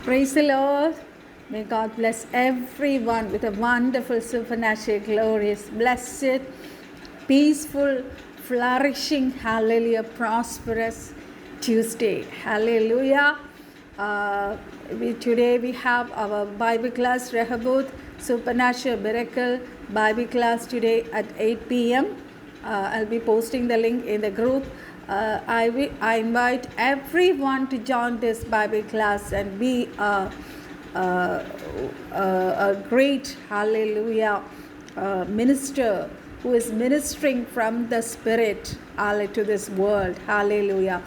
Praise the Lord. May God bless everyone with a wonderful, supernatural, glorious, blessed, peaceful, flourishing, hallelujah, prosperous Tuesday. Hallelujah. Today we have our Bible class, Rehoboth, Supernatural Miracle Bible class today at 8 p.m. I'll be posting the link in the group. I invite everyone to join this Bible class and be a great, hallelujah, minister who is ministering from the Spirit to this world. Hallelujah.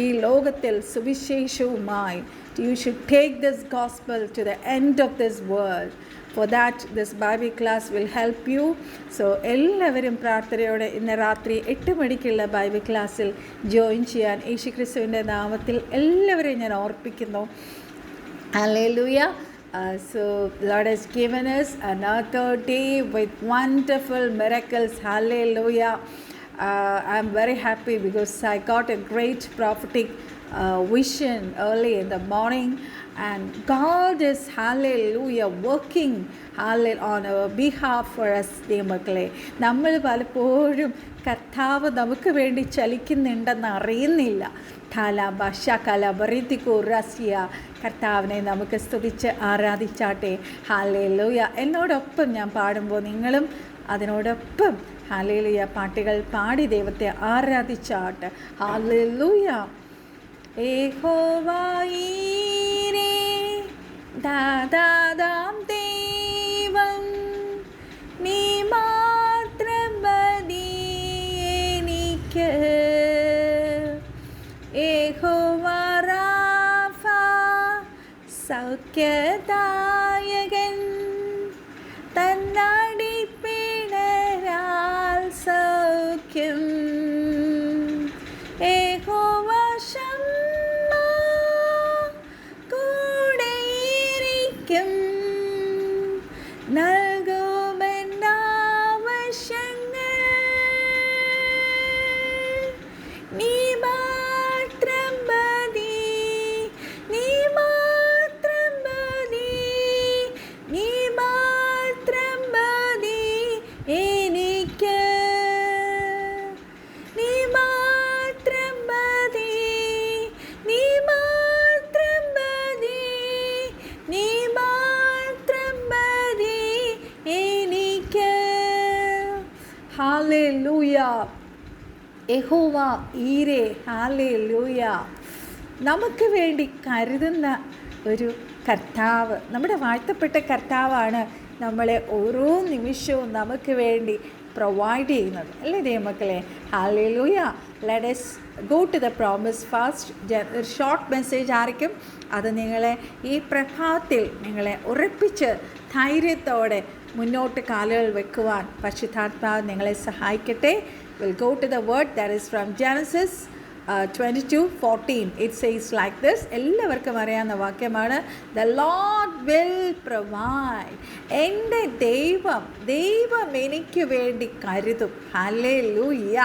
ഈ ലോകത്തിൽ സുവിശേഷവുമായി you should take this gospel to the end of this world. For that, this Bible class will help you. So, എല്ലാവരും പ്രാർത്ഥനയോടെ ഇന്ന് രാത്രി 8 മണിക്കുള്ള Bible ക്ലാസ്സിൽ join ചെയ്യാൻ യേശുക്രിസ്തുവിൻ്റെ നാമത്തിൽ എല്ലാവരെയും ഞാൻ ഓർപ്പിക്കുന്നു. Hallelujah. So, Lord has given us another day with wonderful miracles. Hallelujah. I'm very happy because I got a great prophetic vision early in the morning, and God is, hallelujah, working on our behalf for us. ദൈവമക്കളെ, നമ്മൾ പലപ്പോഴും കർത്താവ് നമുക്ക് വേണ്ടി ചലിക്കുന്നുണ്ടെന്ന് അറിയുന്നില്ല. കർത്താവിനെ നമുക്ക് സ്തുതിച്ച് ആരാധിച്ചാട്ടെ. ഹല്ലേലൂയ. എന്നോടൊപ്പം ഞാൻ പാടുമ്പോൾ നിങ്ങളും അതിനോടൊപ്പം ഹല്ലേലൂയ പാട്ടുകൾ പാടി ദൈവത്തെ ആരാധിച്ചാട്ടെ. ഹല്ലേലൂയ. യഹോവയീരേ ദാദാദാം ദൈവം, നീ മാത്രം മതി എനിക്ക്. യഹോവ റാഫ സൗഖ്യദായകൻ, തന്നടിപ്പിണരാൽ സൗഖ്യം. യഹോവ ശമ്മ കൂടെയിരിക്കും, നൽകുമെന്നാവശ്യങ്ങൾ. നീ മാത്രം മതി, നീ മാത്രം മതി, നീ മാത്രം മതി എനിക്ക്. നീ മാത്രം മതി, നീ മാത്രം മതി, നീ മാത്രം മതി എനിക്ക്. ഹല്ലേലൂയ. യഹോവ ഈരേ. ഹല്ലേലൂയ. നമുക്ക് വേണ്ടി കരുതുന്ന ഒരു കർത്താവ്, നമ്മുടെ വാഴ്ത്തപ്പെട്ട കർത്താവാണ് നമ്മളെ ഓരോ നിമിഷവും നമുക്ക് വേണ്ടി പ്രൊവൈഡ് ചെയ്യുന്നത്, അല്ലേ ദൈവമക്കളെ? Hallelujah. Let us go to the promise fast. ഒരു ഷോർട്ട് മെസ്സേജ് ആയിരിക്കും. അത് നിങ്ങളെ ഈ പ്രഭാതത്തിൽ നിങ്ങളെ ഉറപ്പിച്ച് ധൈര്യത്തോടെ മുന്നോട്ട് കാലുകൾ വെക്കുവാൻ പരിശുദ്ധാത്മാവ് നിങ്ങളെ സഹായിക്കട്ടെ. We'll go to the word that is from Genesis 22:14. It says like this. എല്ലാവർക്കും അറിയാവുന്ന വാക്യമാണ്. The Lord will provide. എൻ്റെ ദൈവം എനിക്ക് വേണ്ടി കരുതും. ഹല്ലേലൂയ.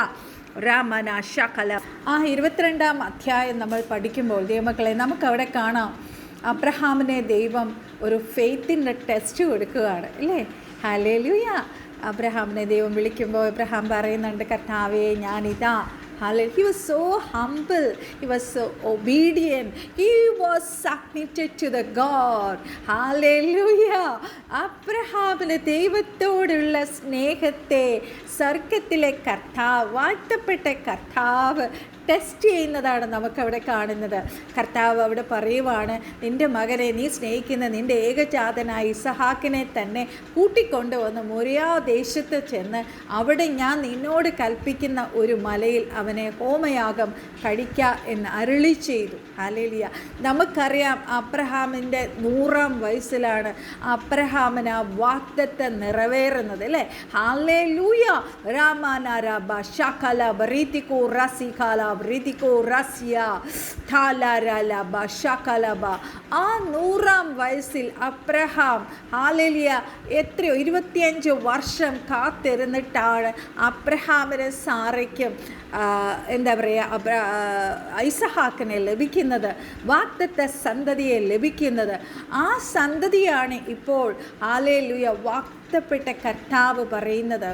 രാമന ശകല. 22-ാം അധ്യായം നമ്മൾ പഠിക്കുമ്പോൾ ദൈവമക്കളെ നമുക്കവിടെ കാണാം, അബ്രഹാമിനെ ദൈവം ഒരു ഫെയ്ത്തിൻ്റെ ടെസ്റ്റ് കൊടുക്കുകയാണ്, അല്ലേ? ഹല്ലേലൂയ. അബ്രഹാമിനെ ദൈവം വിളിക്കുമ്പോൾ അബ്രഹാം പറയുന്നുണ്ട്, കർത്താവേ ഞാനിതാ. He was so humble. He was so obedient. He was submitted to the God. Hallelujah. അബ്രഹാമിന് ദൈവത്തോടുള്ള സ്നേഹത്തെ സ്വർഗത്തിലെ കർത്താവ്, വാഴ്ത്തപ്പെട്ട കർത്താവ് ടെസ്റ്റ് ചെയ്യുന്നതാണ് നമുക്കവിടെ കാണുന്നത്. കർത്താവ് അവിടെ പറയുവാണ്, നിൻ്റെ മകനെ, നീ സ്നേഹിക്കുന്ന നിൻ്റെ ഏകജാതനായ ഇസഹാക്കിനെ തന്നെ കൂട്ടിക്കൊണ്ടുവന്ന് മോരിയാ ദേശത്ത് ചെന്ന് അവിടെ ഞാൻ നിന്നോട് കൽപ്പിക്കുന്ന ഒരു മലയിൽ അവനെ ഹോമയാഗം കഴിക്കുക എന്ന് അരുളി ചെയ്തു. ഹല്ലേലൂയ. നമുക്കറിയാം അബ്രഹാമിൻ്റെ 100-ാം വയസ്സിലാണ് അബ്രഹാമിന് ആ വാഗ്ദത്തം നിറവേറുന്നത്, അല്ലേ? ഹല്ലേലൂയ. രാമാനാരാബ ശകല ബരീതികോ റസികാല റിതികോ റസ്യ താലരലബ ശകലബ. ആ 100-ാം വയസ്സിൽ അബ്രഹാം ഹല്ലേലൂയ എത്രയോ 25 വർഷം കാത്തിരുന്നിട്ടാണ് അബ്രഹാമിന് സാറയ്ക്കും എന്താ പറയുക ഐസഹാക്കിനെ ലഭിക്കുന്നത്, വാഗ്ദത്ത സന്തതിയെ ലഭിക്കുന്നത്. ആ സന്തതിയാണ് ഇപ്പോൾ ഹല്ലേലൂയ വാഗ്ദത്തപ്പെട്ട കർത്താവ് പറയുന്നത്,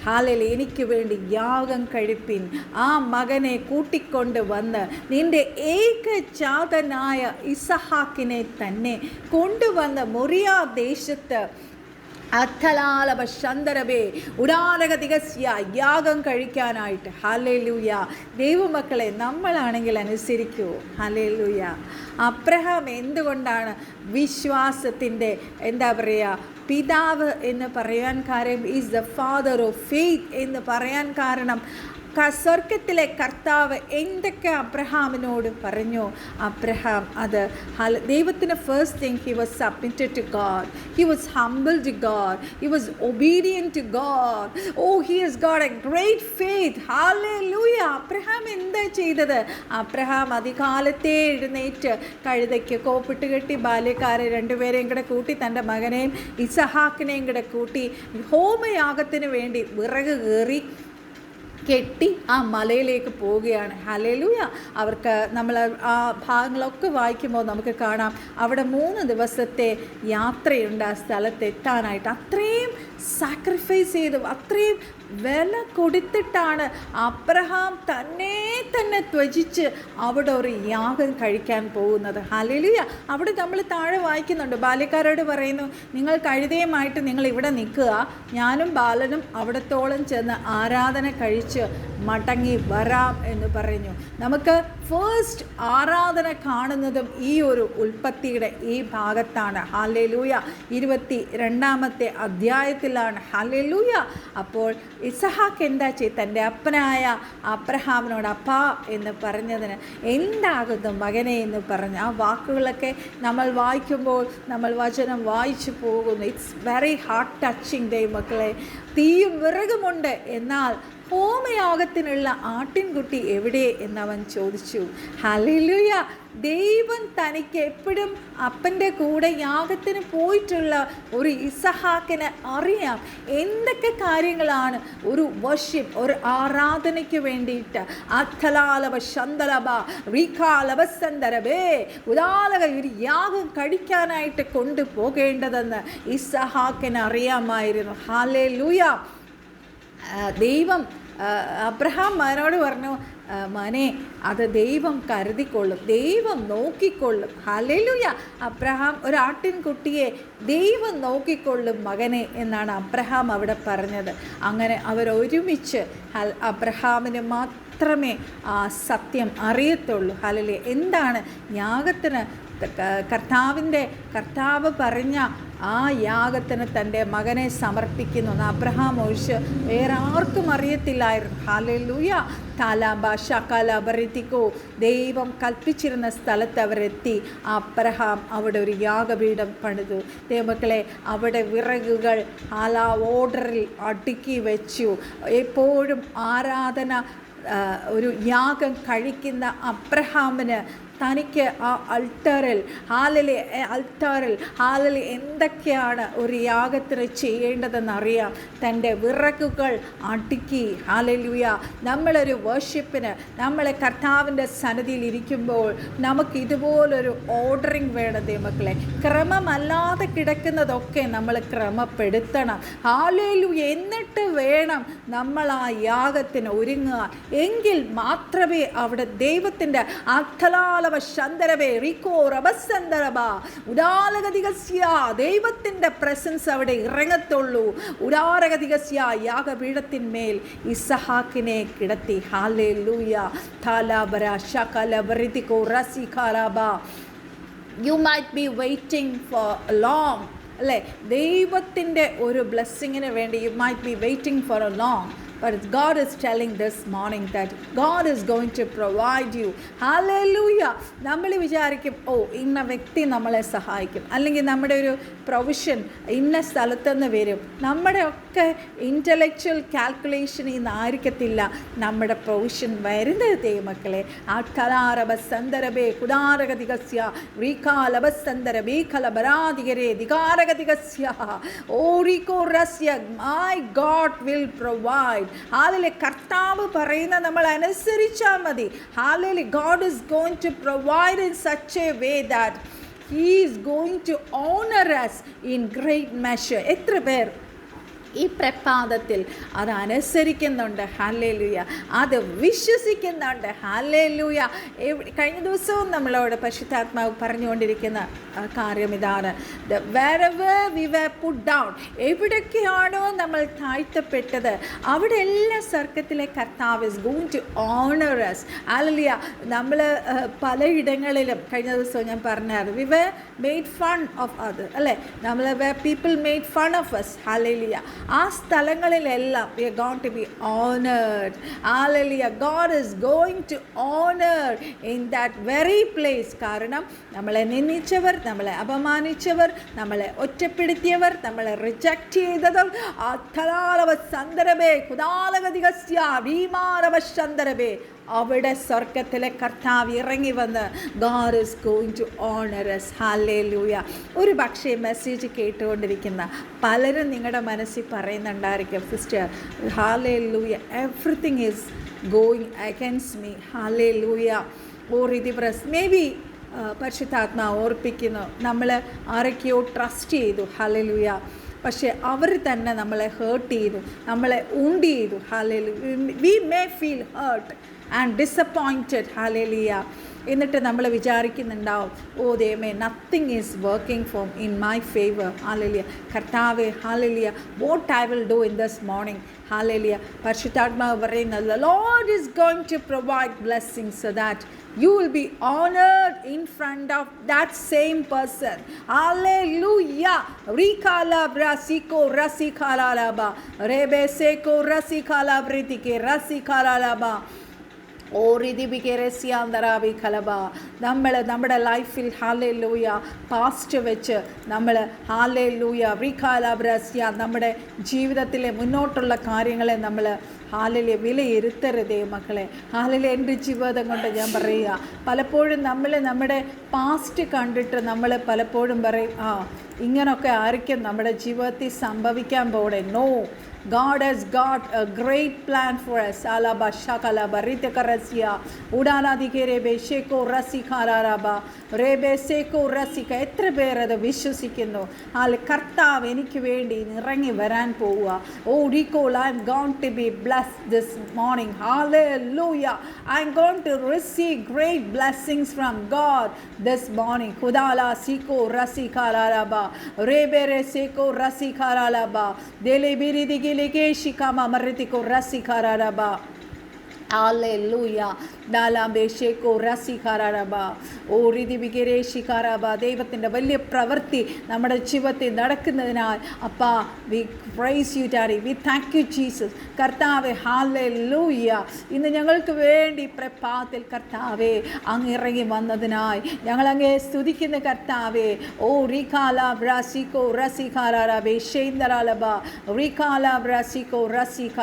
ഹല്ലേലൂയ എനിക്ക് വേണ്ടി യാഗം കഴിപ്പിൻ, ആ മകനെ കൂട്ടിക്കൊണ്ട് വന്ന് നിൻ്റെ ഏകജാതനായ ഇസഹാക്കിനെ തന്നെ കൊണ്ടുവന്ന് മൊറിയ ദേശത്ത് അത്തലാലബ ശന്തരബേ ഉടാരക തികസ്യ യാഗം കഴിക്കാനായിട്ട്. ഹല്ലേലൂയ. ദൈവമക്കളെ, നമ്മളാണെങ്കിൽ അനുസരിക്കുമോ? ഹല്ലേലൂയ. അബ്രഹാം എന്തുകൊണ്ടാണ് വിശ്വാസത്തിൻ്റെ എന്താ പറയുക പിതാവ് എന്ന് പറയാൻ കാരണം, is the father of faith എന്ന് പറയാൻ കാരണം, സ്വർഗത്തിലെ കർത്താവ് എന്തൊക്കെ അബ്രഹാമിനോട് പറഞ്ഞു, അബ്രഹാം അത് ദൈവത്തിന് first thing he was submitted to God, he was humble to God, he was obedient to God. Oh, he has got a great faith. Hallelujah. Abraham എന്താ ചെയ്തത്? അബ്രഹാം അതികാലത്തെ എഴുന്നേറ്റ് കഴുതയ്ക്ക് കോപ്പിട്ട് കെട്ടി ബാല്യക്കാരെ രണ്ടുപേരെയും കൂടെ കൂട്ടി തൻ്റെ മകനെയും ഇസഹാക്കിനെയും കൂടെ കൂട്ടി ഹോമയാഗത്തിന് വേണ്ടി വിറക് കയറി കെട്ടി ആ മലയിലേക്ക് പോവുകയാണ്. ഹല്ലേലൂയ. അവർക്ക് നമ്മൾ ആ ഭാഗങ്ങളൊക്കെ വായിക്കുമ്പോൾ നമുക്ക് കാണാം അവിടെ 3 ദിവസത്തെ യാത്രയുണ്ട് ആ സ്ഥലത്തെത്താനായിട്ട്. അത്രയും സാക്രിഫൈസ് ചെയ്തു, അത്രയും വില കൊടുത്തിട്ടാണ് അബ്രഹാം തന്നെ ത്യജിച്ച് അവിടെ ഒരു യാഗം കഴിക്കാൻ പോകുന്നത്. ഹല്ലേലൂയ. അവിടെ നമ്മൾ താഴെ വായിക്കുന്നുണ്ട്, ബാല്യക്കാരോട് പറയുന്നു, നിങ്ങൾ കഴുതയുമായിട്ട് നിങ്ങൾ ഇവിടെ നിൽക്കുക, ഞാനും ബാലനും അവിടത്തോളം ചെന്ന് ആരാധന കഴിച്ച് മടങ്ങി വരാം എന്ന് പറഞ്ഞു. നമുക്ക് ഫസ്റ്റ് ആരാധന കാണുന്നതും ഈ ഒരു ഉൽപ്പത്തിയുടെ ഈ ഭാഗത്താണ്. ഹല്ലേലൂയ. 22-ാമത്തെ അധ്യായത്തിലാണ്. ഹല്ലേലൂയ. അപ്പോൾ ഇസഹാക്ക് എന്താ ചെയ്ത് തൻ്റെ അപ്പനായ അബ്രഹാമിനോട് അപ്പാ എന്ന് പറഞ്ഞതിന് എന്താകുന്നു മകനെ എന്ന് പറഞ്ഞ് ആ വാക്കുകളൊക്കെ നമ്മൾ വായിക്കുമ്പോൾ നമ്മൾ വചനം വായിച്ചു പോകുന്നു. ഇറ്റ്സ് വെരി ഹാർട്ട് ടച്ചിങ് ദൈവമക്കളെ. തീയും വിറകുമുണ്ട്, എന്നാൽ ഹോമയാഗത്തിനുള്ള ആട്ടിൻകുട്ടി എവിടെ എന്നവൻ ചോദിച്ചു. ഹല്ലേലൂയ. ദൈവം തനിക്ക് എപ്പോഴും അപ്പൻ്റെ കൂടെ യാഗത്തിന് പോയിട്ടുള്ള ഒരു ഇസഹാക്കിന് അറിയാം എന്തൊക്കെ കാര്യങ്ങളാണ് ഒരു വർഷിപ്പ്, ഒരു ആരാധനയ്ക്ക് വേണ്ടിയിട്ട് അത്തലാലബ ശന്തലബ റീഖാലബസന്തരബേ ഉദാലക ഒരു യാഗം കഴിക്കാനായിട്ട് കൊണ്ടുപോകേണ്ടതെന്ന് ഇസഹാക്കിന് അറിയാമായിരുന്നു. ഹല്ലേലൂയ. ദൈവം അബ്രഹാം മകനോട് പറഞ്ഞു, മനെ അത് ദൈവം കരുതിക്കൊള്ളും, ദൈവം നോക്കിക്കൊള്ളും. ഹല്ലേലൂയ. അബ്രഹാം ഒരു ആട്ടിൻകുട്ടിയെ ദൈവം നോക്കിക്കൊള്ളും മകനെ എന്നാണ് അബ്രഹാം അവിടെ പറഞ്ഞത്. അങ്ങനെ അവരൊരുമിച്ച് അബ്രഹാമിന് മാത്രമേ ആ സത്യം അറിയത്തുള്ളൂ. ഹല്ലേലൂയ. എന്താണ് യാഗത്തിന് കർത്താവ് പറഞ്ഞ ആ യാഗത്തിന് തൻ്റെ മകനെ സമർപ്പിക്കുന്നു അബ്രഹാം ഒഴിച്ച് വേറെ ആർക്കും അറിയത്തില്ലായിരുന്നു. ഹല്ലേലൂയ. താലാബ ശകലബറിതിക്കോ ദൈവം കൽപ്പിച്ചിരുന്ന സ്ഥലത്ത് അവരെത്തി. അബ്രഹാം അവിടെ ഒരു യാഗപീഠം പണിതു. ദൈവമക്കളെ, അവിടെ വിറകുകൾ ഓർഡറിൽ അടുക്കി വെച്ചു. എപ്പോഴും ആരാധന ഒരു യാഗം കഴിക്കുന്ന അബ്രഹാമിന് തനിക്ക് ആ അൾട്ടാറിൽ എന്തൊക്കെയാണ് ഒരു യാഗത്തിന് ചെയ്യേണ്ടതെന്നറിയാം. തൻ്റെ വിറകുകൾ അടുക്കി. ഹല്ലേലൂയ. നമ്മളൊരു വർഷിപ്പിന് നമ്മളെ കർത്താവിൻ്റെ സന്നിധിയിൽ ഇരിക്കുമ്പോൾ നമുക്ക് ഇതുപോലൊരു ഓർഡറിങ് വേണം ദൈവമക്കളെ. ക്രമമല്ലാതെ കിടക്കുന്നതൊക്കെ നമ്മൾ ക്രമപ്പെടുത്തണം. ഹല്ലേലൂയ. എന്നിട്ട് വേണം നമ്മൾ ആ യാഗത്തിന് ഒരുങ്ങുക. എങ്കിൽ മാത്രമേ അവിടെ ദൈവത്തിൻ്റെ ദൈവത്തിൻ്റെ പ്രസൻസ് അവിടെ ഇറങ്ങത്തുള്ളൂ. ഉദാരഗതികസ്യ യാഗപീഠത്തിന്മേൽ ഇസഹാക്കിനെ കിടത്തി. Hallelujah. താലാബര ശകലബറിതികോ റസിഖാലാബ. You might be waiting for long, അല്ലേ? ദൈവത്തിൻ്റെ ഒരു ബ്ലെസ്സിങ്ങിന് വേണ്ടി you might be waiting for A long. but God is telling this morning that God is going to provide you. Hallelujah. നമ്മൾ വിചാരിക്കും ഇന്ന വ്യക്തി നമ്മളെ സഹായിക്കും, അല്ലെങ്കിൽ നമ്മുടെ ഒരു പ്രൊവിഷൻ ഇന്ന സ്ഥലത്തുനിന്ന് വരും. നമ്മുടെ ഒക്കെ ഇൻ്റലക്ച്വൽ കാൽക്കുലേഷൻ ഇന്നായിരിക്കത്തില്ല നമ്മുടെ പ്രൊവിഷൻ വരുന്നത് ദൈവമക്കളെ. ആ കലാരബസന്തരബേ കുദാരഗതികസ്യ റീകാലബസന്തരബേ കലബരാധികരേ ദികാരഗതികസ്യ ഓരികോറസ്യ my God will provide. Hallelujah. കർത്താവ് പറയുന്ന നമ്മൾ അനുസരിച്ചാൽ മതി. Hallelujah. God is going to provide in such a way that He is going to honor us in great measure. എത്ര പേർ ഈ പ്രഭാതത്തിൽ അത് അനുസരിക്കുന്നുണ്ട്? ഹല്ലേലൂയ. അത് വിശ്വസിക്കുന്നുണ്ട്. ഹല്ലേലൂയ. കഴിഞ്ഞ ദിവസവും നമ്മളോട് പരിശുദ്ധാത്മാവ് പറഞ്ഞുകൊണ്ടിരിക്കുന്ന കാര്യം ഇതാണ്. wherever we were put down, എവിടൊക്കെയാണോ നമ്മൾ താഴ്ത്തപ്പെട്ടത് അവിടെ എല്ലാ സ്വർഗ്ഗത്തിലെ കർത്താവ് is going to honor us. Hallelujah. നമ്മൾ പലയിടങ്ങളിലും കഴിഞ്ഞ ദിവസവും ഞാൻ പറഞ്ഞായിരുന്നു, we were made fun of others, അല്ലേ? നമ്മൾ people made fun of us. Hallelujah. ആ സ്ഥലങ്ങളിലെല്ലാം we are going to be honored. Hallelujah. God is going to honor in that very place. കാരണം നമ്മളെ നിന്ദിച്ചവർ, നമ്മളെ അപമാനിച്ചവർ, നമ്മളെ ഒറ്റപ്പെടുത്തിയവർ, നമ്മളെ റിജക്റ്റ് ചെയ്തതും അവിടെ സ്വർഗത്തിലെ കർത്താവ് ഇറങ്ങി വന്ന് God is going to honor us. Hallelujah. ഒരു പക്ഷേ മെസ്സേജ് കേട്ടുകൊണ്ടിരിക്കുന്ന പലരും നിങ്ങളുടെ മനസ്സിൽ പറയുന്നുണ്ടായിരിക്കും, sister hallelujah, everything is going against me. hallelujah. May be പരിശുദ്ധാത്മാവ് ഓർപ്പിക്കുന്നു, നമ്മൾ ആരൊക്കെയോ ട്രസ്റ്റ് ചെയ്തു. ഹല്ലേലൂയ. പക്ഷേ അവർ തന്നെ നമ്മളെ ഹേർട്ട് ചെയ്തു, നമ്മളെ ഊണ്ടി ചെയ്തു. Hallelujah. We may feel hurt and disappointed. Hallelujah. എന്നിട്ട് നമ്മൾ വിചാരിക്കുന്നുണ്ടാവും, ദൈവമേ, nothing is working for in my favour. Hallelujah. കർത്താവേ, hallelujah, what I will do in this morning. Hallelujah. പരിശുദ്ധാത്മാവ് പറയുന്നത്, the Lord is going to provide blessings so that you will be honored in front of that same person. Hallelujah. Rikala brasiko rasikala laba rebeseko rasikala britike rasikala laba നമ്മുടെ ലൈഫിൽ hallelujah past വെച്ച് നമ്മൾ hallelujah റീകാലാബ്രസ്യ നമ്മുടെ ജീവിതത്തിലെ മുന്നോട്ടുള്ള കാര്യങ്ങളെ നമ്മൾ hallelujah വിലയിരുത്തരുതേ മക്കളെ. ഹല്ലേലൂയ. എൻ്റെ ജീവിതം കൊണ്ട് ഞാൻ പറയുക, പലപ്പോഴും നമ്മൾ നമ്മുടെ പാസ്റ്റ് കണ്ടിട്ട് നമ്മൾ പലപ്പോഴും പറയും, ഇങ്ങനൊക്കെ ആയിരിക്കും നമ്മുടെ ജീവിതത്തിൽ സംഭവിക്കാൻ പോകണേ. No, God has got a great plan for us. Alaba shakalaba ritakarasia udanadikere besheko rasikararaba rebe seko rasika. എത്ര പേർ അത് വിശ്വസിക്കുന്നു? കർത്താവ് എനിക്ക് വേണ്ടി ഇറങ്ങി വരാൻ പോവുക. Ricol, I'm going to be blessed this morning. Hallelujah. I'm going to receive great blessings from God this morning. Kudala siko rasikararaba rebe seko rasikararaba delebiri Legeshikama Maritiko Rasikararaba. Hallelujah. Dalambesheko Rasikararaba. Oridibigere Shikaraba. ദൈവത്തിൻ്റെ വലിയ പ്രവൃത്തി നമ്മുടെ ജീവിതത്തിൽ നടക്കുന്നതിനാൽ അപ്പാ, we praise you daddy. We thank you Jesus. കർത്താവേ, hallelujah. ഇന്ന് ഞങ്ങൾക്ക് വേണ്ടി പ്രഭാതത്തിൽ കർത്താവേ അങ്ങ് ഇറങ്ങി വന്നതിനായി ഞങ്ങൾ അങ്ങേ സ്തുതിക്കുന്ന കർത്താവേ. റീകാല ബ്രാസിക്കോ റസികാരബേ ഷെയ്ന്ദറാലബ റീകാല ബ്രാസിക്കോ റസിക.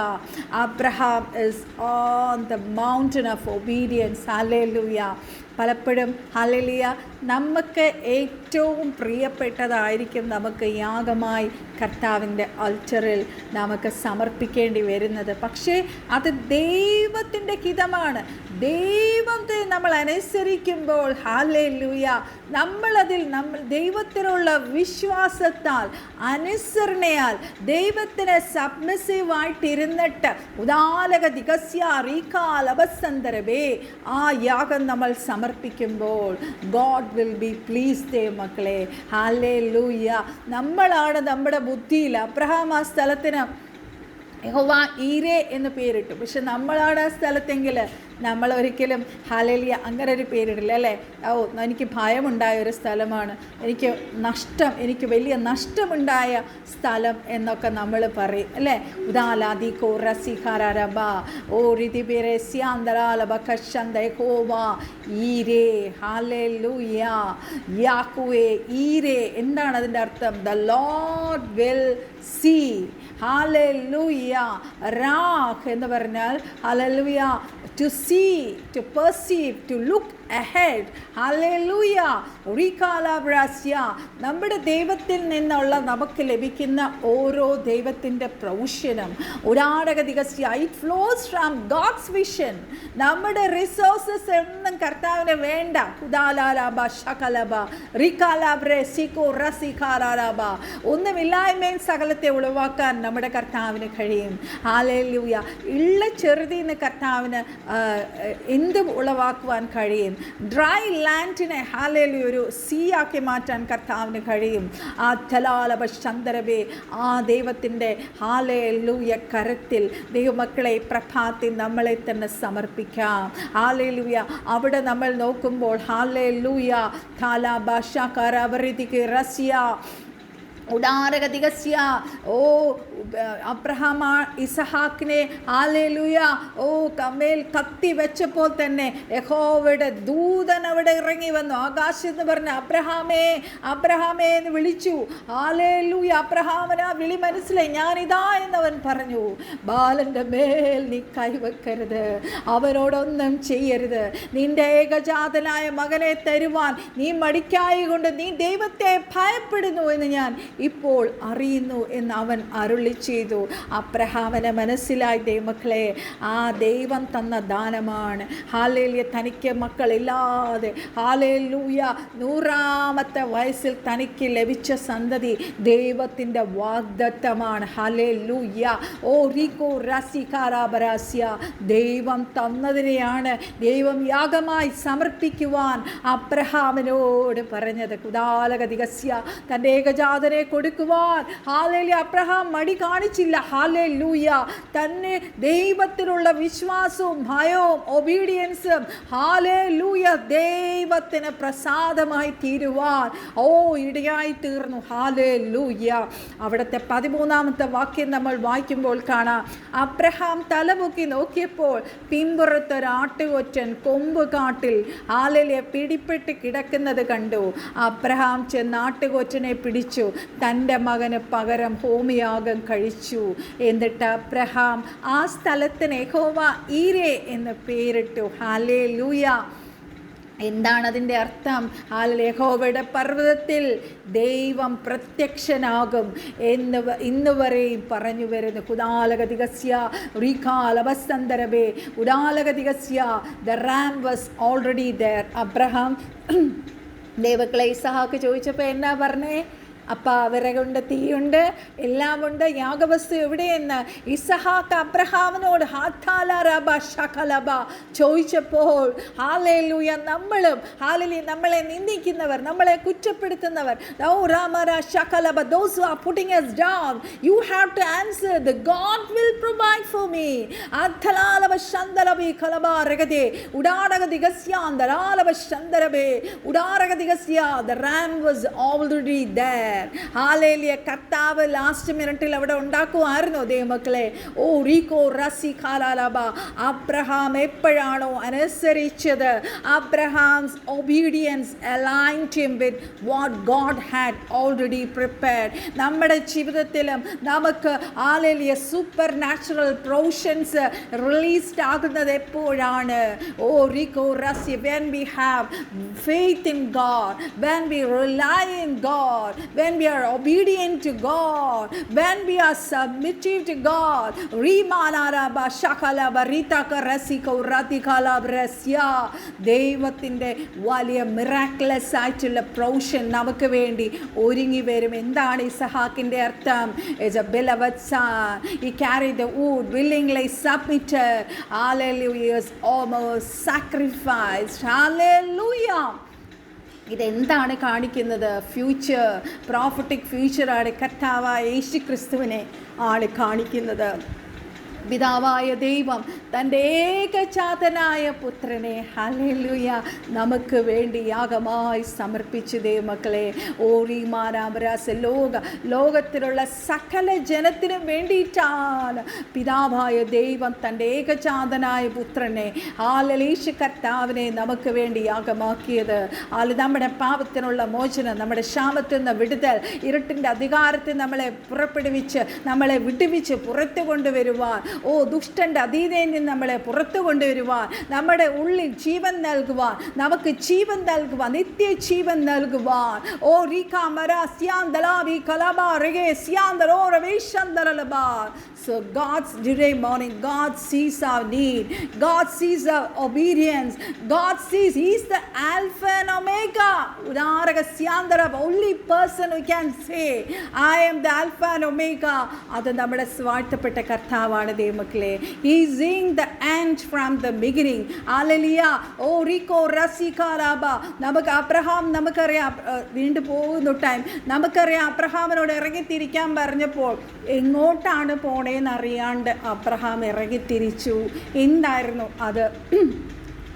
Abraham is on the mountain of obedience. Hallelujah. പലപ്പോഴും ഹല്ലേലൂയ നമുക്ക് ഏറ്റവും പ്രിയപ്പെട്ടതായിരിക്കും നമുക്ക് യാഗമായി കർത്താവിൻ്റെ അൾട്ടറിൽ നമുക്ക് സമർപ്പിക്കേണ്ടി വരുന്നത്. പക്ഷേ അത് ദൈവത്തിൻ്റെ ഹിതമാണ്. ദൈവത്തെ നമ്മൾ അനുസരിക്കുമ്പോൾ ഹല്ലേലൂയ നമ്മളതിൽ ദൈവത്തിനുള്ള വിശ്വാസത്താൽ അനുസരണയാൽ ദൈവത്തിന് സബ്മിസീവായിട്ടിരുന്നിട്ട് ഉദാലക ദിഗസ്യ റീകാലബസന്തരബേ ആ യാഗം നമ്മൾ സമർപ്പിക്കുമ്പോൾ God will be pleased. മക്കളെ, ഹല്ലേലൂയ. നമ്മളാണ് നമ്മുടെ ബുദ്ധിയിൽ. അബ്രഹാം ആ സ്ഥലത്തിന് യഹോവ ഈരേ എന്ന് പേരിട്ടു. പക്ഷെ നമ്മളാണ് ആ സ്ഥലത്തെങ്കിൽ നമ്മൾ ഒരിക്കലും ഹല്ലേലൂയ അങ്ങനെ ഒരു പേരിടില്ല അല്ലേ. എനിക്ക് ഭയമുണ്ടായ ഒരു സ്ഥലമാണ്, എനിക്ക് വലിയ നഷ്ടമുണ്ടായ സ്ഥലം എന്നൊക്കെ നമ്മൾ പറയും അല്ലേ. ഉദാലാദി കോറസിഖാരബ ഓ റിതിബിരെ സ്യാന്തരാലബ കഷന്ത യഹോവ ഈരേ. ഹല്ലേലൂയ. യാഹ്വേ ഈരേ എന്താണ് അതിൻ്റെ അർത്ഥം? The lord will see. Hallelujah. റാഖ് എന്ന് പറഞ്ഞാൽ hallelujah to see, to perceive, to look ahead. Hallelujah. Rikalabrasya. നമ്മുടെ ദൈവത്തിൽ നിന്നുള്ള നമുക്ക് ലഭിക്കുന്ന ഓരോ ദൈവത്തിൻ്റെ പ്രൗഷ്യനം ഉടാടകതികസ്യ it flows from God's vision. നമ്മുടെ റിസോഴ്സസ് ഒന്നും കർത്താവിന് വേണ്ട. ഉദാലാലാബ ശകലബ റിക്കാലാബ്രെ സിക്കോ റസിഖാലാബ ഒന്നുമില്ലായ്മയും സകലത്തെ ഉളവാക്കാൻ നമ്മുടെ കർത്താവിന് കഴിയും. ഹല്ലേലൂയ. ഉള്ള ചെറുതിന്ന് കർത്താവിന് എന്തും ഉളവാക്കുവാൻ കഴിയും. ഡ്രൈ ലാൻഡിനെ ഹല്ലേലൂയ ഒരു സീ ആക്കി മാറ്റാൻ കർത്താവിന് കഴിയും. ആ തലാലബ ചന്ദ്രബേ ആ ദൈവത്തിൻ്റെ ഹല്ലേലൂയ കരത്തിൽ ദൈവമക്കളെ പ്രഭാത്തിൽ നമ്മളെ തന്നെ സമർപ്പിക്കാം. ഹല്ലേലൂയ. അവിടെ നമ്മൾ നോക്കുമ്പോൾ ഹല്ലേലൂയ കാലാ ഭാഷ കരവരിതിക്ക് റസ്യ ഉടാരകതികസ്യ ഓ അബ്രഹാം ഇസഹാക്കിനെ ഹല്ലേലൂയ കമ്മേൽ കത്തി വെച്ചപ്പോൾ തന്നെ യഹോവയുടെ ദൂതൻ അവിടെ ഇറങ്ങി വന്നു. ആകാശം എന്ന് പറഞ്ഞ അബ്രഹാമേ അബ്രഹാമേ എന്ന് വിളിച്ചു. ഹല്ലേലൂയ. അബ്രഹാമിന് ആ വിളി മനസ്സിലായി, ഞാനിതാ എന്നവൻ പറഞ്ഞു. ബാലൻ്റെ മേൽ നീ കൈവെക്കരുത്, അവനോടൊന്നും ചെയ്യരുത്. നിന്റെ ഏകജാതനായ മകനെ തരുവാൻ നീ മടിക്കായി കൊണ്ട് നീ ദൈവത്തെ ഭയപ്പെടുന്നു എന്ന് ഞാൻ ഇപ്പോൾ അറിയുന്നു എന്ന് അവൻ അരുളി ചെയ്തു. അബ്രഹാമിന് മനസ്സിലായി ദൈവമക്കളെ ആ ദൈവം തന്ന ദാനമാണ്. ഹല്ലേലൂയ. തനിക്ക് മക്കളില്ലാതെ ഹല്ലേലൂയ 100ാമത്തെ വയസ്സിൽ തനിക്ക് ലഭിച്ച സന്തതി ദൈവത്തിൻ്റെ വാഗ്ദത്തമാണ്. ഹല്ലേലൂയ. ഓ റികോ റസിഖാരാബരാസ്യ ദൈവം തന്നതിനെയാണ് ദൈവം യാഗമായി സമർപ്പിക്കുവാൻ അബ്രഹാമിനോട് പറഞ്ഞത്. കുദാലകതികസ്യ തൻ്റെ ഏകജാതനെ കൊടുക്കുവാൻ ഹല്ലേലൂയ അബ്രഹാം മടി കാണിച്ചില്ല. ഹല്ലേലൂയ. തന്നെ ദൈവത്തിലുള്ള വിശ്വാസവും ഭയവും ഒബീഡിയൻസും ഹല്ലേലൂയ ദൈവത്തിന് പ്രസാദമായി തീരുവാൻ ഇടയായി തീർന്നു. ഹല്ലേലൂയ. അവിടുത്തെ 13ാമത്തെ വാക്യം നമ്മൾ വായിക്കുമ്പോൾ കാണാം, അബ്രഹാം തലമുക്കി നോക്കിയപ്പോൾ പിമ്പുറത്തൊരാട്ടുകൊറ്റൻ കൊമ്പ് കാട്ടിൽ ഹല്ലേലൂയ പിടിപ്പെട്ട് കിടക്കുന്നത് കണ്ടു. അബ്രഹാം ചെന്ന് ആട്ടുകൊറ്റനെ പിടിച്ചു, തൻ്റെ മകന് പകരം ഹോമയാഗം കഴിച്ചു. എന്നിട്ട് അബ്രഹാം ആ സ്ഥലത്തിന് യഹോവ ഈരേ എന്ന് പേരിട്ടു. ഹല്ലേലൂയ. എന്താണ് അതിൻ്റെ അർത്ഥം? യഹോവയുടെ പർവ്വതത്തിൽ ദൈവം പ്രത്യക്ഷനാകും എന്ന് ഇന്നുവരെയും പറഞ്ഞു വരുന്നു. കുദാലകതികസ്യ റീകാലവസന്തരബേ ഉദാലകതികസ്യ the ram was already there. Abraham ദൈവക്കളെ ഇസഹാക്ക് ചോദിച്ചപ്പോൾ എന്നാ പറഞ്ഞേ? അപ്പം വിറകുണ്ട്, തീയുണ്ട്, എല്ലാമുണ്ട്, യാഗവസ്തു എവിടെയെന്ന് ഇസഹാക്ക് അബ്രഹാമിനോട് ഹാഥാലറബ ശകലബ ചോദിച്ചപ്പോൾ ഹല്ലേലൂയ നമ്മളും ഹല്ലേലൂയ നമ്മളെ നിന്ദിക്കുന്നവർ, നമ്മളെ കുറ്റപ്പെടുത്തുന്നവർ, those who are putting us down, you have to answer the God will provide for me. adhalalaba shandalabi kalaba regade udaragadikasya andalaba shandarabe udaragadikasya the ram was already there. Hallelujah. കർത്താവ് last മിനിറ്റിൽ അവിടെ ഉണ്ടാക്കുമായിരുന്നു ദൈവമക്കളെ. ഓ റീകോ റസി ഖാലാലബ Abraham എപ്പോഴാണോ അനുസരിച്ചത്, Abraham's obedience aligned him with what God had already prepared. നമ്മുടെ ജീവിതത്തിലും നമുക്ക് hallelujah supernatural provisions released ആകുന്നത് എപ്പോഴാണ്? ഓ റീകോ Reasi when we have faith in God, when we rely in God, when we are obedient to God, when we are submissive to God. Rimanaraba shakalaba ritaka rasika radikalabrasya ദൈവത്തിൻ്റെ വലിയ miraculous ആയിട്ടുള്ള provision നമുക്ക് വേണ്ടി ഒരുങ്ങി വരും. എന്താണ് ഇസഹാക്കിൻ്റെ അർത്ഥം? is a beloved son. He carried the wood, willingly submitted. Hallelujah. He was almost sacrificed. Hallelujah. ഇതെന്താണ് കാണിക്കുന്നത്? ഫ്യൂച്ചർ, പ്രോഫറ്റിക് ഫ്യൂച്ചറാണ്. കർത്താവായ യേശു ക്രിസ്തുവിനെ ആണ് കാണിക്കുന്നത്. പിതാവായ ദൈവം തൻ്റെ ഏകജാതനായ പുത്രനെ ഹല്ലേലൂയ നമുക്ക് വേണ്ടി യാഗമായി സമർപ്പിച്ചു. ദൈവമക്കളെ, ഓറിമാനാമരാസ് ലോകത്തിലുള്ള സകല ജനത്തിനും വേണ്ടിയിട്ടാണ് പിതാവായ ദൈവം തൻ്റെ ഏകജാതനായ പുത്രനെ യേശു കർത്താവിനെ നമുക്ക് വേണ്ടി യാഗമാക്കിയത്. നമ്മുടെ പാപത്തിനുള്ള മോചനം, നമ്മുടെ ശാപത്തിൽ നിന്ന് വിടുതൽ, ഇരുട്ടിൻ്റെ അധികാരത്തിൽ നമ്മളെ പുറപ്പെടുവിച്ച് നമ്മളെ വിടുവിച്ച് പുറത്തു കൊണ്ടുവരുവാൻ, ദുഷ്ടൻ്റെ അധീനയിൽ നിന്ന് നമ്മളെ പുറത്തു കൊണ്ടുവരുവാൻ, നമ്മുടെ ഉള്ളിൽ ജീവൻ നൽകുവാൻ, നമുക്ക് ജീവൻ നൽകുവാൻ, നിത്യജീവൻ നൽകുവാൻ. So today morning, God sees our need. God sees our obedience. God sees He is the Alpha and Omega. Only person who can say, I am the Alpha and Omega. അത് നമ്മുടെ സ്വാർത്ഥപ്പെട്ട കർത്താവാണ് ദൈവമക്കളെ. He is in the end from the beginning. Hallelujah. Rico Rasikaraba. നമുക്ക് Abraham, നമുക്കറിയാം, വീണ്ടും പോകുന്ന time നമുക്കറിയാം, അബ്രഹാമിനോട് ഇറങ്ങിത്തിരിക്കാൻ പറഞ്ഞപ്പോൾ എങ്ങോട്ടാണ് പോണേന്നറിയാണ്ട് അബ്രഹാം ഇറങ്ങിത്തിരിച്ചു. എന്തായിരുന്നു അത്?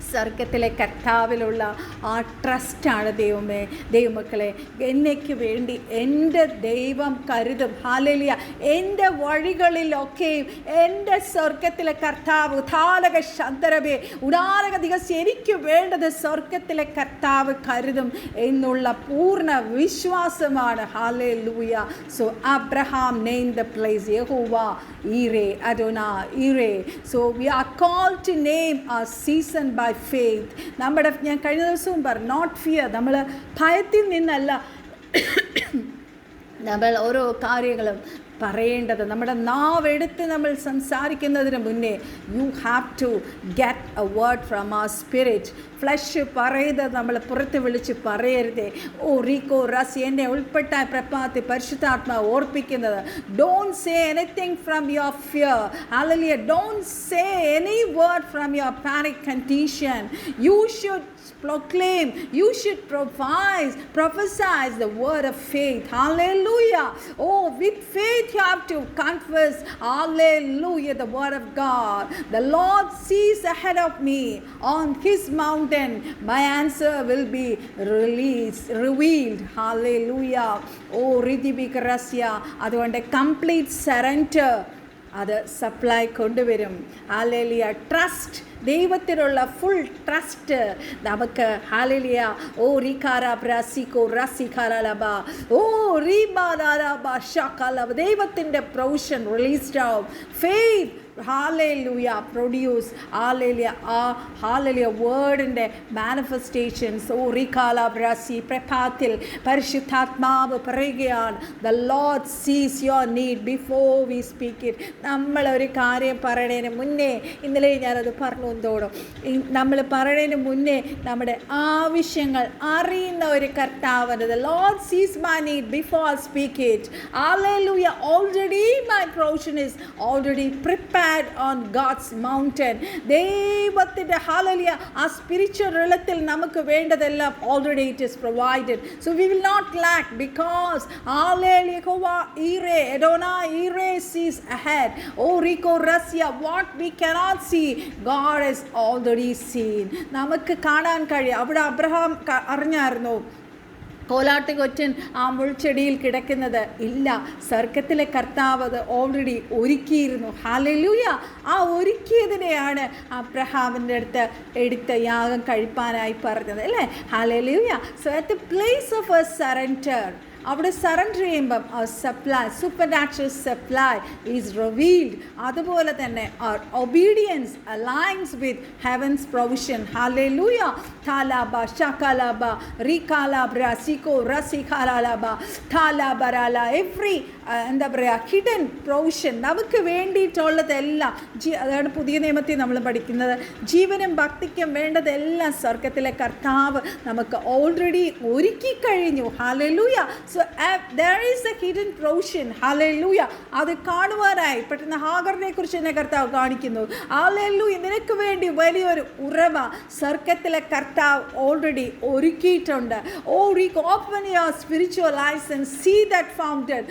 സ്വർഗത്തിലെ കർത്താവിലുള്ള ആ ട്രസ്റ്റാണ് ദൈവമക്കളെ. എന്നേക്ക് വേണ്ടി എൻ്റെ ദൈവം കരുതും. ഹല്ലേലൂയ. എൻ്റെ വഴികളിലൊക്കെയും എൻ്റെ സ്വർഗത്തിലെ കർത്താവ് ഉദാരക ശന്തരവേ ഉദാരക ദിവസം എനിക്ക് വേണ്ടത് സ്വർഗത്തിലെ കർത്താവ് കരുതും എന്നുള്ള പൂർണ്ണ വിശ്വാസമാണ്. Hallelujah. So Abraham name the place യഹോവ ഈരേ അഡോനാ ഈരേ. So we are called to name a season by faith. ഞാൻ കഴിഞ്ഞ ദിവസവും പറഞ്ഞു, നോട്ട് ഫിയർ. നമ്മൾ ഭയത്തിൽ നിന്നല്ല നമ്മൾ ഓരോ കാര്യങ്ങളും പറയേണ്ടത്. നമ്മുടെ നാവെടുത്ത് നമ്മൾ സംസാരിക്കുന്നതിന് മുന്നേ you have to get a word from our spirit. Flesh പറയുന്നത് നമ്മൾ പുറത്ത് വിളിച്ച് പറയരുതേ. റീക്കോ റസ് എന്നെ ഉൾപ്പെട്ട പ്രഭാതത്തിൽ പരിശുദ്ധാത്മാവ് ഓർപ്പിക്കുന്നത്, don't say anything from your fear. Hallelujah. Don't say any word from your panic condition. You should proclaim, you should prophesy the word of faith. Hallelujah. With faith you have to confess, hallelujah, the word of God. The Lord sees ahead of me on his mountain. My answer will be revealed. Hallelujah. Ridhibikarasya. അതുകൊണ്ട് complete surrender അത് supply കൊണ്ടുവരും. Hallelujah. Trust, ദൈവത്തിലുള്ള full trust നമുക്ക്. Hallelujah. റികാരാബ്രാസികോ റസികാരലബ റീബാദാരബ ഷകലബ. ദൈവത്തിൻ്റെ provision released ആവും. Faith hallelujah produce hallelujah ആ hallelujah വേർഡിൻ്റെ manifestations. റികാലാബ്രാസി പ്രഭാതത്തിൽ പരിശുദ്ധാത്മാവ് പറയുകയാണ്, ദ ലോർഡ് സീസ് your need before we speak it. നമ്മളൊരു കാര്യം പറയണതിന് മുന്നേ, ഇന്നലെ ഞാനത് പറഞ്ഞു തോന്നും, നമ്മൾ പറയണതിന് മുന്നേ നമ്മുടെ ആവശ്യങ്ങൾ അറിയുന്ന ഒരു കർത്താവുണ്ട്. The lord sees my need before I speak it. Hallelujah. Already my provision is already prepared on God's mountain. ദൈവത്തിൻ്റെ ഹല്ലേലൂയ ആ സ്പിരിച്വൽ റിലത്തിൽ നമുക്ക് വേണ്ടതെല്ലാം already it is provided. So we will not lack because hallelujah Jehovah ഈരേ അഡോനാ ഈരേ സീസ് ahead. റികോ Rasya what we cannot see God has already seen. നമുക്ക് കാണാൻ കഴിയും. അവിടെ അബ്രഹാം അറിഞ്ഞായിരുന്നു കോലാട്ടുകൊറ്റൻ ആ മുൾച്ചെടിയിൽ കിടക്കുന്നത്? ഇല്ല. സ്വർഗത്തിലെ കർത്താവ് അത് ഓൾറെഡി ഒരുക്കിയിരുന്നു. ഹല്ലേലൂയ. ആ ഒരുക്കിയതിനെയാണ് അബ്രഹാമിൻ്റെ എടുത്ത യാഗം കഴിപ്പാനായി പറഞ്ഞത്, അല്ലേ? Hallelujah. So at the place of A surrender, അവിടെ സറണ്ടർ ചെയ്യുമ്പം supply, supernatural supply is revealed. അതുപോലെ തന്നെ അവർ ഒബീഡിയൻസ് അലൈൻസ് വിത്ത് ഹെവൻസ് പ്രൊവിഷൻ. ഹല്ലേലൂയ. താലാബ ഷകലബ റികാലാബ്ര സികോ റസികാലാബ താലാബരാല. എവ്രി എന്താ പറയുക ഹിഡൻ പ്രൊവിഷൻ നമുക്ക് വേണ്ടിയിട്ടുള്ളതെല്ലാം. അതാണ് പുതിയ നിയമത്തിൽ നമ്മൾ പഠിക്കുന്നത്. ജീവനും ഭക്തിക്കും വേണ്ടതെല്ലാം സ്വർഗത്തിലെ കർത്താവ് നമുക്ക് ഓൾറെഡി ഒരുക്കി കഴിഞ്ഞു. Hallelujah. So so there is a hidden provision. Hallelujah. അത് കാണുവാനായി പെട്ടെന്ന് ഹാഗറിനെ കുറിച്ച് എന്നെ കർത്താവ് കാണിക്കുന്നു. ഹല്ലേലൂയ. നിനക്ക് വേണ്ടി വലിയൊരു ഉറവ സ്വർഗ്ഗത്തിലെ കർത്താവ് ഓൾറെഡി ഒരുക്കിയിട്ടുണ്ട്. open your spiritual eyes and see that fountain.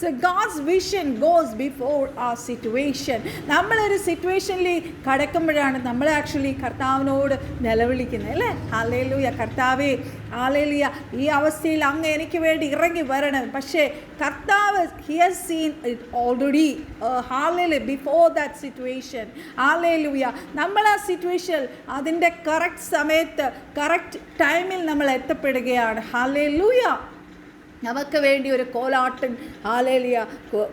So God's vision goes before our situation. നമ്മളൊരു സിറ്റുവേഷനിൽ കടക്കുമ്പോഴാണ് നമ്മൾ ആക്ച്വലി കർത്താവിനോട് നിലവിളിക്കുന്നത് അല്ലേ? ഹല്ലേലൂയ. കർത്താവേ, ഹല്ലേലൂയ, ഈ അവസ്ഥയിൽ അങ്ങ് എനിക്ക് വേണ്ടി ഇറങ്ങി വരണം. പക്ഷേ കർത്താവ് he has seen it already. Hallelujah. Before that situation. Hallelujah. നമ്മൾ ആ സിറ്റുവേഷൻ അതിൻ്റെ കറക്റ്റ് സമയത്ത് കറക്റ്റ് ടൈമിൽ നമ്മൾ എത്തപ്പെടുകയാണ്. ഹല്ലേലൂയ. നമുക്ക് വേണ്ടി ഒരു കോലാട്ടൻ, ഹല്ലേലൂയ,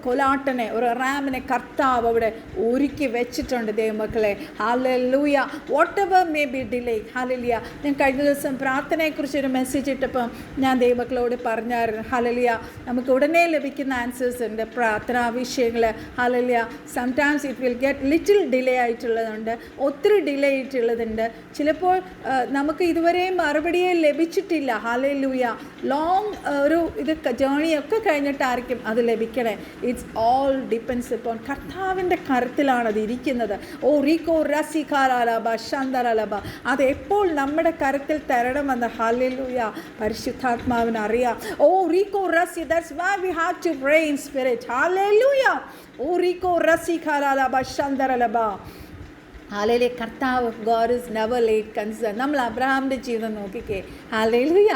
കോലാട്ടനെ, ഒരു റാമിനെ കർത്താവ് അവിടെ ഒരുക്കി വെച്ചിട്ടുണ്ട് ദൈവമക്കളെ. Hallelujah. What ever may be delay. Hallelujah. ഞാൻ കഴിഞ്ഞ ദിവസം പ്രാർത്ഥനയെക്കുറിച്ചൊരു മെസ്സേജ് ഇട്ടപ്പം ഞാൻ ദൈവമക്കളോട് പറഞ്ഞായിരുന്നു. ഹല്ലേലൂയ. നമുക്ക് ഉടനെ ലഭിക്കുന്ന ആൻസേഴ്സ് ഉണ്ട് പ്രാർത്ഥനാ വിഷയങ്ങൾ. Hallelujah. Sometimes it will get little delay ആയിട്ടുള്ളതുണ്ട്, ഒത്തിരി ഡിലേ ആയിട്ടുള്ളതുണ്ട്. ചിലപ്പോൾ നമുക്ക് ഇതുവരെയും മറുപടിയെ ലഭിച്ചിട്ടില്ല. ഹല്ലേലൂയ. ലോങ് ഒരു ഇത് ജേണിയൊക്കെ കഴിഞ്ഞിട്ടായിരിക്കും അത് ലഭിക്കണേ. ഇറ്റ്സ് ഓൾ ഡിപ്പെൻസ് ഇപ്പോൺ കർത്താവിൻ്റെ കരുത്തിലാണ് അത് ഇരിക്കുന്നത്. റീകോ റസിഖാലബ ശന്തലബ, അത് എപ്പോൾ നമ്മുടെ കരുത്തിൽ തരണമെന്ന് ഹല്ലേലൂയ പരിശുദ്ധാത്മാവിന് അറിയാം. റീകോ റസി, that's why we have to pray in spirit. Hallelujah. റീകോ റസിഖാലബ ശന്തലബ. ഹല്ലേലൂയ. കർത്താവ് God is never late concern. നമ്മൾ അബ്രഹാമിൻ്റെ ജീവിതം നോക്കിക്കേ. ഹല്ലേലൂയ.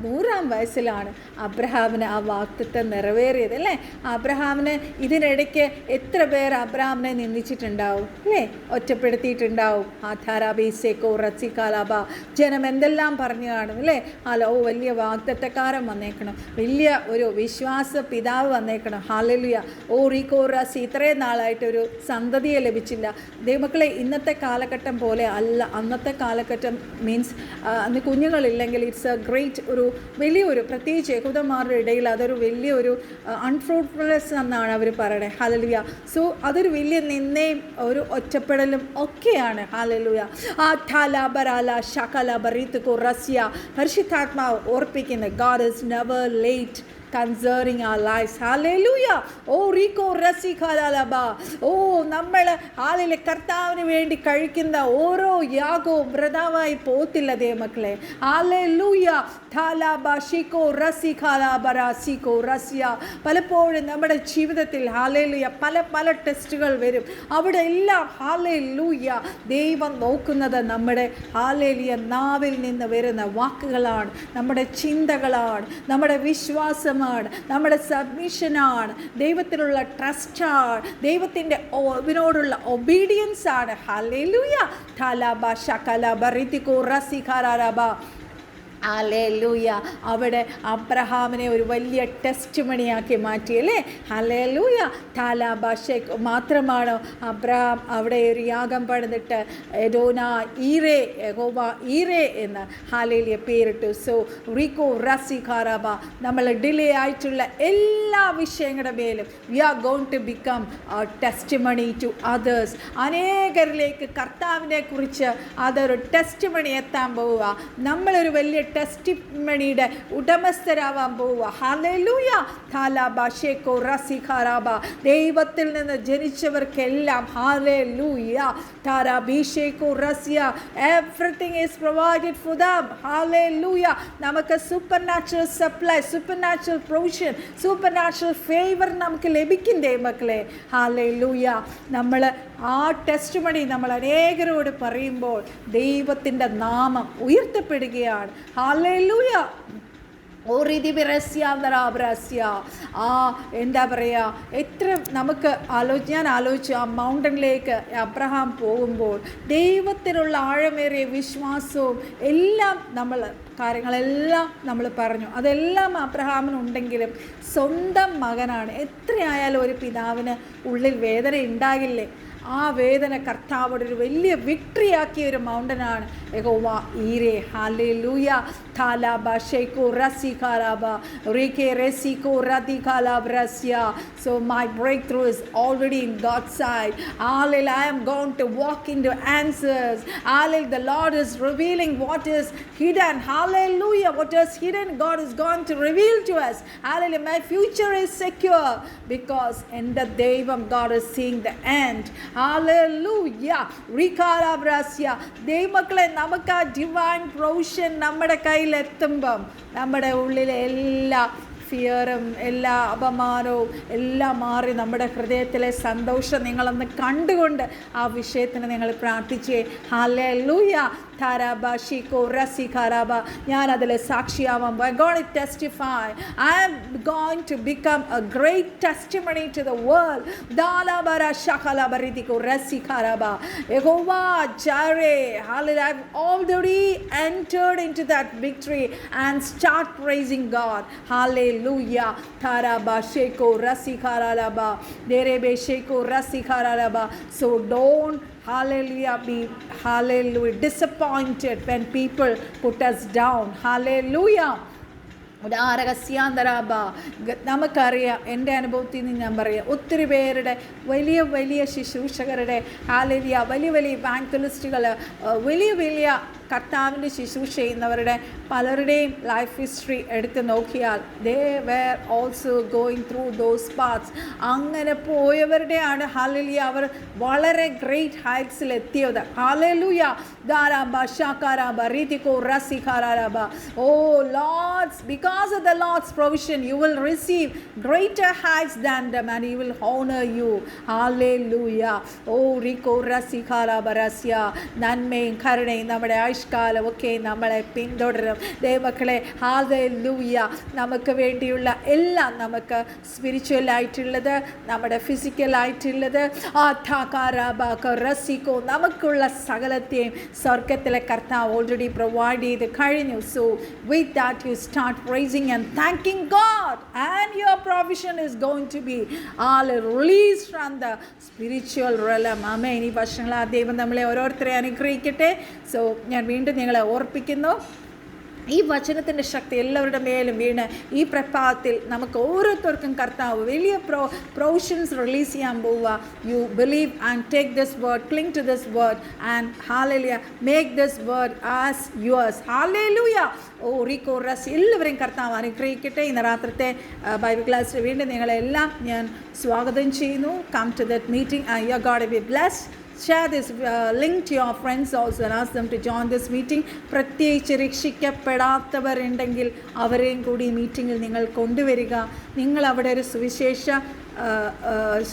100-ാം വയസ്സിലാണ് അബ്രഹാമിന് ആ വാഗ്ദത്തം നിറവേറിയത് അല്ലേ? അബ്രഹാമിന് ഇതിനിടയ്ക്ക് എത്ര പേർ അബ്രഹാമിനെ നിന്ദിച്ചിട്ടുണ്ടാവും അല്ലേ? ഒറ്റപ്പെടുത്തിയിട്ടുണ്ടാവും. ആധാരാബീസേക്കോ റസിക്കാലാബ, ജനം എന്തെല്ലാം പറഞ്ഞു കാണും അല്ലേ? വലിയ വാഗ്ദത്തക്കാരൻ വന്നേക്കണം, വലിയ ഒരു വിശ്വാസ പിതാവ് വന്നേക്കണം. ഹല്ലേലൂയ. റീകോ റസി, ഇത്രയും നാളായിട്ടൊരു സന്തതിയെ ലഭിച്ചില്ല. ദൈവമക്കളെ, ഇന്നത്തെ കാലഘട്ടം പോലെ അല്ല. അന്നത്തെ കാലഘട്ടം മീൻസ് അന്ന് കുഞ്ഞുങ്ങളില്ലെങ്കിൽ ഇറ്റ്സ് എ ഗ്രേറ്റ്, ഒരു വലിയൊരു, പ്രത്യേകിച്ച് യഹൂദന്മാരുടെ ഇടയിൽ അതൊരു വലിയൊരു അൺഫ്രൂട്ട്ഫുൾനെസ് എന്നാണ് അവർ പറയണത്. ഹല്ലേലൂയ. സോ അതൊരു വലിയ നിന്നയും ഒരു ഒറ്റപ്പെടലും ഒക്കെയാണ്. ഹല്ലേലൂയ. പരിശുദ്ധാത്മാവ് ഓർപ്പിക്കുന്നത് God is never late concerning our lives. Hallelujah. റീകോ റസിഖാലബ. നമ്മൾ ഹല്ലേലൂയ കർത്താവിന് വേണ്ടി കഴിക്കുന്ന ഓരോ യാഗവും വ്രതമായി പോത്തില്ല ദൈവമക്കളെ. ഹല്ലേലൂയ. ഥാലാബിക്കോ റസിഖാലബരാസിക്കോ റസിയ. പലപ്പോഴും നമ്മുടെ ജീവിതത്തിൽ ഹല്ലേലൂയ പല പല ടെസ്റ്റുകൾ വരും. അവിടെ എല്ലാം ഹല്ലേലൂയ ദൈവം നോക്കുന്നത് നമ്മുടെ ഹല്ലേലൂയ നാവിൽ നിന്ന് വരുന്ന വാക്കുകളാണ്, നമ്മുടെ ചിന്തകളാണ്, നമ്മുടെ വിശ്വാസം, നമ്മുടെ സബ്മിഷനാണ്, ദൈവത്തിലുള്ള ട്രസ്റ്റാണ്, ദൈവത്തിൻ്റെ ഇതിനോടുള്ള ഒബീഡിയൻസ് ആണ്. ഹല്ലേലൂയ. തലബ ശകലബ റിതികോ റസിഖാലബ. ഹല്ലേലൂയ. അവിടെ അബ്രഹാമിനെ ഒരു വലിയ ടെസ്റ്റ് മണിയാക്കി മാറ്റി അല്ലേ? ഹല്ലേലൂയ. താലാബാഷേക്ക് മാത്രമാണോ അബ്രഹാം അവിടെ ഒരു യാഗം പണിതിട്ട് എഡോന ഈറേ, യഹോവ ഈറേ എന്ന് ഹല്ലേലൂയ പേരിട്ടു. സോ റീകോ റസിഖാലബ, നമ്മൾ ഡിലേ ആയിട്ടുള്ള എല്ലാ വിഷയങ്ങളുടെ മേലും we are going to become testimony to others. അനേകരിലേക്ക് കർത്താവിനെ കുറിച്ച് അതൊരു ടെസ്റ്റ് മണി എത്താൻ പോവുക. നമ്മളൊരു വലിയ ടെസ്റ്റിമണിയുടെ ഉടമസ്ഥരാവാൻ പോവുക. ഹല്ലേലൂയ. താലാബാഷേക്കോ റസിഖാലബ. ദൈവത്തിൽ നിന്ന് ജനിച്ചവർക്കെല്ലാം ഹല്ലേലൂയ താരാബീഷേക്കോ റസിയ, everything is provided for them. Hallelujah. നമുക്ക് supernatural supply, supernatural provision, supernatural favour നമുക്ക് ലഭിക്കും ദൈവമക്കളെ. ഹല്ലേലൂയ. നമ്മൾ ആ ടെസ്റ്റ് മണി നമ്മൾ അനേകരോട് പറയുമ്പോൾ ദൈവത്തിൻ്റെ നാമം ഉയർത്തപ്പെടുകയാണ്. ഹല്ലേലൂയ. എന്താ പറയുക, എത്ര നമുക്ക് ഞാൻ ആലോചിച്ചു ആ മൗണ്ടനിലേക്ക് അബ്രഹാം പോകുമ്പോൾ ദൈവത്തിനുള്ള ആഴമേറിയ വിശ്വാസവും എല്ലാം കാര്യങ്ങളെല്ലാം നമ്മൾ പറഞ്ഞു. അതെല്ലാം അബ്രഹാമിനുണ്ടെങ്കിലും സ്വന്തം മകനാണ്. എത്രയായാലും ഒരു പിതാവിന് ഉള്ളിൽ വേദന ഉണ്ടാകില്ലേ? ആ വേദന കർത്താവോട് ഒരു വലിയ വിക്ടറി ആക്കിയ ഒരു മൗണ്ടനാണ് യഹോവ ഈരെ. ഹല്ലേലൂയ. താലാബ ഷേക്കോ റസി കാലാബ റീകെ റെസിക്കോ റതി കാലാബ്രസ്യ. So my breakthrough is already in God's side. Hallelujah. I am going to walk into answers. Hallelujah. The Lord is revealing what is hidden. Hallelujah. What is hidden, God is going to reveal to us. Hallelujah. My future is secure because in the Devam God is seeing the end. Hallelujah. Rikalabrasya. ദൈവമക്കളെ, നമുക്ക് ആ divine provision നമ്മുടെ കയ്യിലെത്തുമ്പം നമ്മുടെ ഉള്ളിലെ എല്ലാ ഫിയറും എല്ലാ അപമാനവും എല്ലാം മാറി നമ്മുടെ ഹൃദയത്തിലെ സന്തോഷം നിങ്ങളൊന്ന് കണ്ടുകൊണ്ട് ആ വിഷയത്തിന് നിങ്ങൾ പ്രാർത്ഥിച്ചേ. ഹല്ലേലൂയ. താരാബ ഷീക്കോ റസി ഖാരാബ. ഞാനതിൽ സാക്ഷിയാവാം. I'm going to testify. I am going to become a great testimony to the world. ദാലാബര ഷഖലബരിതികോ Reasi ഖാരാബ. യഹോവ ജാരെ. Hallelujah. I've already entered into that victory and start praising God. Hallelujah. Taraba sheko rasi kharalaba. Derebe sheko rasi kharalaba. So don't, hallelujah, be, hallelujah, disappointed when people put us down. Hallelujah. ഉദാരകസ്യാന്തരാബ. നമുക്കറിയാം, എൻ്റെ അനുഭവത്തിൽ നിന്ന് ഞാൻ പറയാം, ഒത്തിരി പേരുടെ വലിയ വലിയ ശുശ്രൂഷകരുടെ ഹല്ലേലൂയ, വലിയ വലിയ ഇവാഞ്ചലിസ്റ്റുകൾ, വലിയ വലിയ കർത്താവിൻ്റെ ശുശ്രൂഷ ചെയ്യുന്നവരുടെ പലരുടെയും ലൈഫ് ഹിസ്റ്ററി എടുത്ത് നോക്കിയാൽ they were also going through those paths. അങ്ങനെ പോയവരുടെയാണ് ഹല്ലേലൂയ അവർ വളരെ ഗ്രേറ്റ് ഹൈറ്റ്സിൽ എത്തിയത്. ഹല്ലേലൂയ. ദാരാബ ഷാകാരാബ റീതികോ റസി ഖാരാബ. Oh lords, because of the Lord's provision you will receive greater heights than them and he will honor you. Hallelujah. Oh riko rasi kharaba rasya. നന്മയും കരുണയും നമ്മുടെ ആയുഷ്കാലം ഒക്കെ നമ്മളെ പിന്തുടരും. ദൈവമക്കളെ, ഹല്ലേലൂയ. നമുക്ക് വേണ്ടിയുള്ള എല്ലാം, നമുക്ക് സ്പിരിച്വലായിട്ടുള്ളത്, നമ്മുടെ ഫിസിക്കലായിട്ടുള്ളത്, റസിക്കോ, നമുക്കുള്ള സകലത്തെയും സ്വർഗത്തിലെ കർത്താവ് ഓൾറെഡി പ്രൊവൈഡ് ചെയ്ത് കഴിഞ്ഞു. So with that you start praising and thanking God, and your provision is going to be all released from the spiritual realm. Amen. ഈ വർഷങ്ങൾ ആ ദൈവം നമ്മളെ ഓരോരുത്തരെ അനുഗ്രഹിക്കട്ടെ. സോ ഞാൻ വീണ്ടും നിങ്ങളെ ഓർപ്പിക്കുന്നു, ഈ വചനത്തിൻ്റെ ശക്തി എല്ലാവരുടെ മേലും വീണ് ഈ പ്രഭാതത്തിൽ നമുക്ക് ഓരോരുത്തർക്കും കർത്താവ് വലിയ പ്രൊവിഷൻസ് റിലീസ് ചെയ്യാൻ പോവുക. You believe and take this word, cling to this word and hallelujah, make this word as yours. Hallelujah. ഓ റീകോ റസ്. എല്ലാവരെയും കർത്താവ് അനുഗ്രഹിക്കട്ടെ. ഇന്ന് രാത്രിത്തെ ബൈബിൾ ക്ലാസ്സിൽ വീണ്ടും നിങ്ങളെല്ലാം ഞാൻ സ്വാഗതം ചെയ്യുന്നു. Come to that meeting and you are God to be blessed. Share this link to your friends also and ask them to join this meeting. പ്രത്യേകിച്ച് രക്ഷിക്കപ്പെടാത്തവരുണ്ടെങ്കിൽ അവരെയും കൂടി ഈ മീറ്റിങ്ങിൽ നിങ്ങൾ കൊണ്ടുവരിക. നിങ്ങൾ അവിടെ ഒരു സുവിശേഷ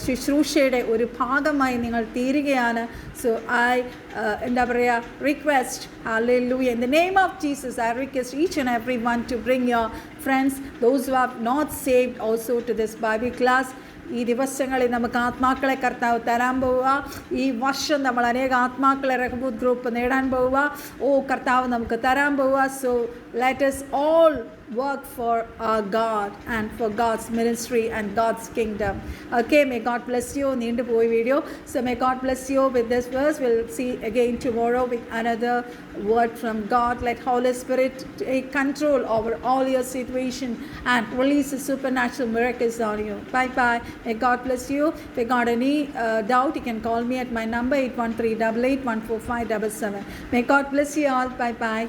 ശുശ്രൂഷയുടെ ഒരു ഭാഗമായി നിങ്ങൾ തീരുകയാണ്. സോ ഐ എന്താ പറയുക, request, hallelujah, in the name of Jesus I request each and every one to bring your friends, those who are not saved also, to this Bible class. ഈ ദിവസങ്ങളിൽ നമുക്ക് ആത്മാക്കളെ കർത്താവ് തരാൻ പോവുക. ഈ വർഷം നമ്മൾ അനേക ആത്മാക്കളെ റഹബൂത്ത് ഗ്രൂപ്പ് നേടാൻ പോവുക. ഓ കർത്താവ് നമുക്ക് തരാൻ പോവുക. So let us all work for our God and for God's ministry and God's kingdom. Okay, may God bless you. നീണ്ടു പോയി video. So may God bless you with this verse. We'll see again tomorrow with another word from God. Let Holy Spirit take control over all your situation and release the supernatural miracles on you. Bye bye. May God bless you. If you got any doubt, you can call me at my number 813881457. May God bless you all. Bye bye.